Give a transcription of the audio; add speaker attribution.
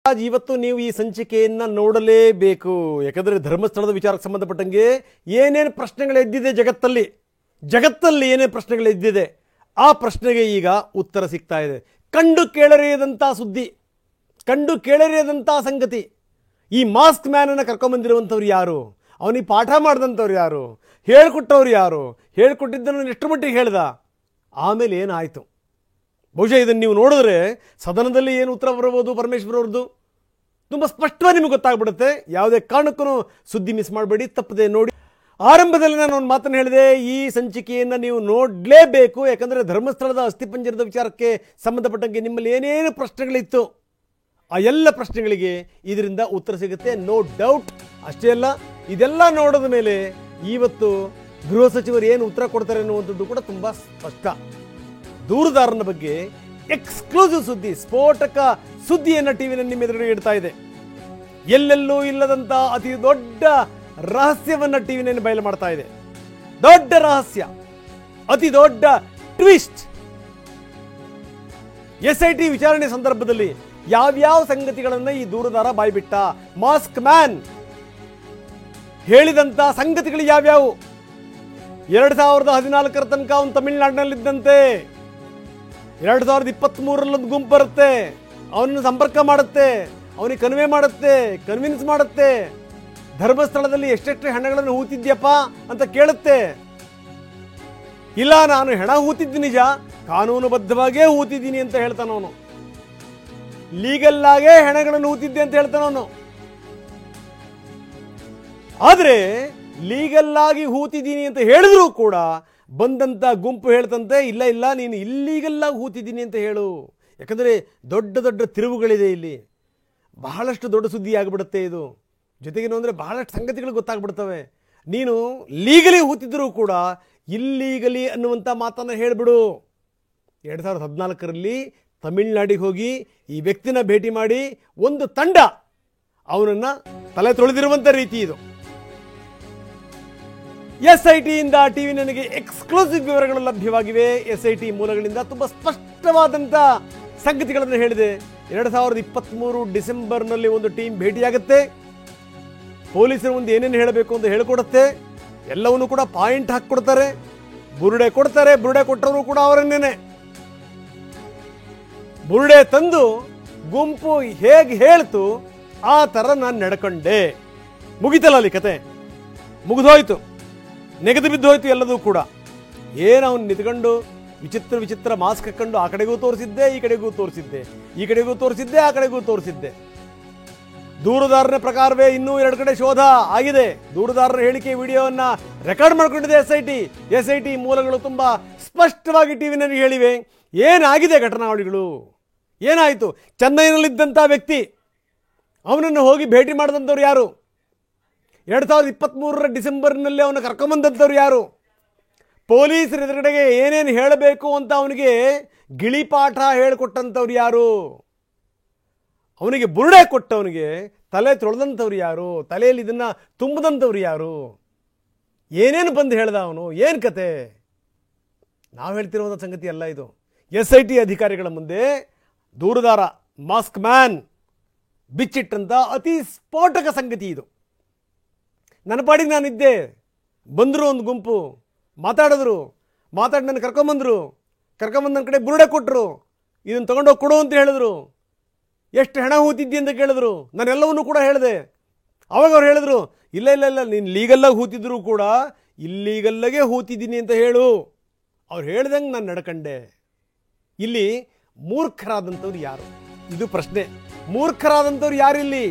Speaker 1: ಇವತ್ತು ನೀವು ಈ ಸಂಚಿಕೆಯನ್ನು ನೋಡಲೇಬೇಕು. ಯಾಕಂದರೆ ಧರ್ಮಸ್ಥಳದ ವಿಚಾರಕ್ಕೆ ಸಂಬಂಧಪಟ್ಟಂಗೆ ಏನೇನು ಪ್ರಶ್ನೆಗಳು ಎದ್ದಿದೆ ಜಗತ್ತಲ್ಲಿ ಏನೇನು ಪ್ರಶ್ನೆಗಳು ಎದ್ದಿದೆ ಆ ಪ್ರಶ್ನೆಗೆ ಈಗ ಉತ್ತರ ಸಿಗ್ತಾ ಇದೆ. ಕಂಡು ಕೇಳರಿಯದಂಥ ಸುದ್ದಿ, ಕಂಡು ಕೇಳರಿಯದಂಥ ಸಂಗತಿ. ಈ ಮಾಸ್ಕ್ ಮ್ಯಾನನ್ನು ಕರ್ಕೊಂಬಂದಿರುವಂಥವ್ರು ಯಾರು? ಅವನಿಗೆ ಪಾಠ ಮಾಡಿದಂಥವ್ರು ಯಾರು? ಹೇಳ್ಕೊಟ್ಟವ್ರು ಯಾರು? ಹೇಳ್ಕೊಟ್ಟಿದ್ದನ್ನು ಎಷ್ಟು ಮಟ್ಟಿಗೆ ಹೇಳ್ದ? ಆಮೇಲೆ ಏನಾಯಿತು? ಬಹುಶಃ ಇದನ್ನು ನೀವು ನೋಡಿದ್ರೆ ಸದನದಲ್ಲಿ ಏನು ಉತ್ತರ ಬರಬಹುದು ಪರಮೇಶ್ವರ್ ಅವ್ರದ್ದು ತುಂಬ ಸ್ಪಷ್ಟವಾಗಿ ನಿಮಗೆ ಗೊತ್ತಾಗ್ಬಿಡುತ್ತೆ. ಯಾವುದೇ ಕಾರಣಕ್ಕೂ ಸುದ್ದಿ ಮಿಸ್ ಮಾಡಬೇಡಿ, ತಪ್ಪದೆ ನೋಡಿ. ಆರಂಭದಲ್ಲಿ ನಾನು ಒಂದು ಮಾತನ್ನು ಹೇಳಿದೆ, ಈ ಸಂಚಿಕೆಯನ್ನು ನೀವು ನೋಡಲೇಬೇಕು. ಯಾಕಂದರೆ ಧರ್ಮಸ್ಥಳದ ಅಸ್ಥಿಪಂಜರದ ವಿಚಾರಕ್ಕೆ ಸಂಬಂಧಪಟ್ಟಂಗೆ ನಿಮ್ಮಲ್ಲಿ ಏನೇನು ಪ್ರಶ್ನೆಗಳಿತ್ತು ಆ ಎಲ್ಲ ಪ್ರಶ್ನೆಗಳಿಗೆ ಇದರಿಂದ ಉತ್ತರ ಸಿಗುತ್ತೆ, ನೋ ಡೌಟ್. ಅಷ್ಟೇ ಅಲ್ಲ, ಇದೆಲ್ಲ ನೋಡಿದ ಮೇಲೆ ಇವತ್ತು ಗೃಹ ಸಚಿವರು ಏನು ಉತ್ತರ ಕೊಡ್ತಾರೆ ಅನ್ನುವಂಥದ್ದು ಕೂಡ ತುಂಬ ಸ್ಪಷ್ಟ. ದೂರುದಾರನ ಬಗ್ಗೆ ಎಕ್ಸ್ಕ್ಲೂಸಿವ್ ಸುದ್ದಿ, ಸ್ಫೋಟಕ ಸುದ್ದಿಯನ್ನು ಟಿವಿನಲ್ಲಿ ನಿಮ್ಮ ಎದುರುಗಡೆ ಇಡ್ತಾ ಇದೆ. ಎಲ್ಲೆಲ್ಲೂ ಇಲ್ಲದಂಥ ಅತಿ ದೊಡ್ಡ ರಹಸ್ಯವನ್ನು ಟಿವಿನಲ್ಲಿ ಬಯಲು ಮಾಡ್ತಾ ಇದೆ. ದೊಡ್ಡ ರಹಸ್ಯ, ಅತಿ ದೊಡ್ಡ ಟ್ವಿಸ್ಟ್. SIT ವಿಚಾರಣೆ ಸಂದರ್ಭದಲ್ಲಿ ಯಾವ್ಯಾವ ಸಂಗತಿಗಳನ್ನು ಈ ದೂರುದಾರ ಬಾಯ್ಬಿಟ್ಟ, ಮಾಸ್ಕ್ ಮ್ಯಾನ್ ಹೇಳಿದಂಥ ಸಂಗತಿಗಳು ಯಾವ್ಯಾವು? 2014 ತನಕ ಅವನು ತಮಿಳುನಾಡಿನಲ್ಲಿದ್ದಂತೆ, 2023 ಗುಂಪು ಬರುತ್ತೆ, ಅವನನ್ನು ಸಂಪರ್ಕ ಮಾಡುತ್ತೆ, ಅವನಿಗೆ ಕನ್ವಿನ್ಸ್ ಮಾಡುತ್ತೆ, ಧರ್ಮಸ್ಥಳದಲ್ಲಿ ಎಷ್ಟೆಷ್ಟು ಹೆಣಗಳನ್ನು ಹೂತಿದ್ಯಪ್ಪ ಅಂತ ಕೇಳುತ್ತೆ. ಇಲ್ಲ, ನಾನು ಹೆಣ ಹೂತಿದ್ದು ನಿಜ, ಕಾನೂನುಬದ್ಧವಾಗೇ ಹೂತಿದ್ದೀನಿ ಅಂತ ಹೇಳ್ತಾನವನು. ಲೀಗಲ್ ಆಗೇ ಹೆಣಗಳನ್ನು ಹೂತಿದ್ದೆ ಅಂತ ಹೇಳ್ತಾನವನು. ಆದರೆ ಲೀಗಲ್ ಆಗಿ ಹೂತಿದ್ದೀನಿ ಅಂತ ಹೇಳಿದ್ರು ಕೂಡ ಬಂದಂಥ ಗುಂಪು ಹೇಳ್ತಂತೆ, ಇಲ್ಲ ಇಲ್ಲ, ನೀನು ಇಲ್ಲೀಗಲ್ ಆಗಿ ಹೂತಿದ್ದೀನಿ ಅಂತ ಹೇಳು. ಯಾಕಂದರೆ ದೊಡ್ಡ ದೊಡ್ಡ ತಿರುವುಗಳಿದೆ ಇಲ್ಲಿ, ಬಹಳಷ್ಟು ದೊಡ್ಡ ಸುದ್ದಿ ಆಗಿಬಿಡುತ್ತೆ ಇದು. ಜೊತೆಗೇನು ಅಂದರೆ ಬಹಳಷ್ಟು ಸಂಗತಿಗಳು ಗೊತ್ತಾಗ್ಬಿಡ್ತವೆ. ನೀನು ಲೀಗಲಿ ಹೂತಿದ್ರೂ ಕೂಡ ಇಲ್ಲೀಗಲಿ ಅನ್ನುವಂಥ ಮಾತನ್ನು ಹೇಳಿಬಿಡು. 2014 ತಮಿಳುನಾಡಿಗೆ ಹೋಗಿ ಈ ವ್ಯಕ್ತಿನ ಭೇಟಿ ಮಾಡಿ ಒಂದು ತಂಡ ಅವನನ್ನು ತಲೆ ತೊಳೆದಿರುವಂಥ ರೀತಿ ಇದು. SIT ಇಂದ ಟಿವಿ ನನಗೆ ಎಕ್ಸ್ಕ್ಲೂಸಿವ್ ವಿವರಗಳು ಲಭ್ಯವಾಗಿವೆ. SIT ಮೂಲಗಳಿಂದ ತುಂಬ ಸ್ಪಷ್ಟವಾದಂಥ ಸಂಗತಿಗಳನ್ನು ಹೇಳಿದೆ. 2023 ಡಿಸೆಂಬರ್ನಲ್ಲಿ ಒಂದು ಟೀಮ್ ಭೇಟಿಯಾಗುತ್ತೆ, ಪೊಲೀಸರು ಒಂದು ಏನೇನು ಹೇಳಬೇಕು ಅಂತ ಹೇಳಿಕೊಡುತ್ತೆ, ಎಲ್ಲವನ್ನೂ ಕೂಡ ಪಾಯಿಂಟ್ ಹಾಕಿಕೊಡ್ತಾರೆ, ಬುರುಡೆ ಕೊಡ್ತಾರೆ. ಬುರುಡೆ ಕೊಟ್ಟವರು ಕೂಡ ಅವರನ್ನೇನೆ. ಬುರುಡೆ ತಂದು ಗುಂಪು ಹೇಗೆ ಹೇಳ್ತು ಆ ಥರ ನಾನು ನಡ್ಕೊಂಡೆ. ಮುಗಿತಲ್ಲ ಅಲ್ಲಿ ಕತೆ, ಮುಗಿದೋಯ್ತು, ನೆಗೆದು ಬಿದ್ದೋಯ್ತು ಎಲ್ಲದೂ ಕೂಡ. ಏನು ಅವನು ನಿಂತ್ಕೊಂಡು ವಿಚಿತ್ರ ಮಾಸ್ಕ್ ಹಾಕೊಂಡು ಆ ಕಡೆಗೂ ತೋರಿಸಿದ್ದೆ, ಈ ಕಡೆಗೂ ತೋರಿಸಿದ್ದೆ, ಈ ಕಡೆಗೂ ತೋರಿಸಿದ್ದೆ, ಆ ಕಡೆಗೂ ತೋರಿಸಿದ್ದೆ. ದೂರುದಾರನ ಪ್ರಕಾರವೇ ಇನ್ನೂ 2 ಕಡೆ ಶೋಧ ಆಗಿದೆ. ದೂರುದಾರರ ಹೇಳಿಕೆ ವಿಡಿಯೋವನ್ನು ರೆಕಾರ್ಡ್ ಮಾಡಿಕೊಂಡಿದೆ SIT ಮೂಲಗಳು ತುಂಬ ಸ್ಪಷ್ಟವಾಗಿ ಟಿವಿನಲ್ಲಿ ಹೇಳಿವೆ. ಏನಾಗಿದೆ ಘಟನಾವಳಿಗಳು, ಏನಾಯಿತು? ಚೆನ್ನೈನಲ್ಲಿದ್ದಂಥ ವ್ಯಕ್ತಿ, ಅವನನ್ನು ಹೋಗಿ ಭೇಟಿ ಮಾಡಿದಂಥವ್ರು ಯಾರು? 2023 ಡಿಸೆಂಬರ್ನಲ್ಲಿ ಅವನು ಕರ್ಕೊಂಬಂದಂಥವ್ರು ಯಾರು? ಪೊಲೀಸರ ಎದುರುಗಡೆಗೆ ಏನೇನು ಹೇಳಬೇಕು ಅಂತ ಅವನಿಗೆ ಗಿಳಿಪಾಠ ಹೇಳಿಕೊಟ್ಟಂಥವ್ರು ಯಾರು? ಅವನಿಗೆ ಬುರುಡೆ ಕೊಟ್ಟವನಿಗೆ ತಲೆ ತೊಳೆದಂಥವ್ರು ಯಾರು? ತಲೆಯಲ್ಲಿ ಇದನ್ನು ತುಂಬಿದಂಥವ್ರು ಯಾರು? ಏನೇನು ಬಂದು ಹೇಳ್ದ ಅವನು? ಏನು ಕತೆ? ನಾವು ಹೇಳ್ತಿರುವಂಥ ಸಂಗತಿ ಅಲ್ಲ ಇದು. SIT ಅಧಿಕಾರಿಗಳ ಮುಂದೆ ದೂರುದಾರ ಮಾಸ್ಕ್ ಮ್ಯಾನ್ ಬಿಚ್ಚಿಟ್ಟಂಥ ಅತಿ ಸ್ಫೋಟಕ ಸಂಗತಿ ಇದು. ನನ್ನ ಪಾಡಿಗೆ ನಾನಿದ್ದೆ, ಬಂದರು ಒಂದು ಗುಂಪು, ಮಾತಾಡಿದ್ರು, ಮಾತಾಡಿ ನನ್ನ ಕರ್ಕೊಂಬಂದರು, ಕರ್ಕೊಂಬಂದು ನನ್ನ ಕಡೆ ಬುರುಡೆ ಕೊಟ್ಟರು, ಇದನ್ನು ತೊಗೊಂಡೋಗಿ ಕೊಡು ಅಂತ ಹೇಳಿದ್ರು. ಎಷ್ಟು ಹೆಣ ಹೂತಿದ್ದಿ ಅಂತ ಕೇಳಿದ್ರು, ನಾನೆಲ್ಲವನ್ನೂ ಕೂಡ ಹೇಳಿದೆ. ಅವಾಗ ಅವ್ರು ಹೇಳಿದ್ರು, ಇಲ್ಲ ಇಲ್ಲ ಇಲ್ಲ, ನೀನು ಲೀಗಲ್ಲಾಗಿ ಹೂತಿದ್ರು ಕೂಡ ಇಲ್ಲೀಗಲ್ಲಾಗೆ ಹೂತಿದ್ದೀನಿ ಅಂತ ಹೇಳು. ಅವ್ರು ಹೇಳ್ದಂಗೆ ನಾನು ನಡ್ಕಂಡೆ. ಇಲ್ಲಿ ಮೂರ್ಖರಾದಂಥವ್ರು ಯಾರು? ಇದು ಪ್ರಶ್ನೆ. ಮೂರ್ಖರಾದಂಥವ್ರು ಯಾರಿಲ್ಲಿ?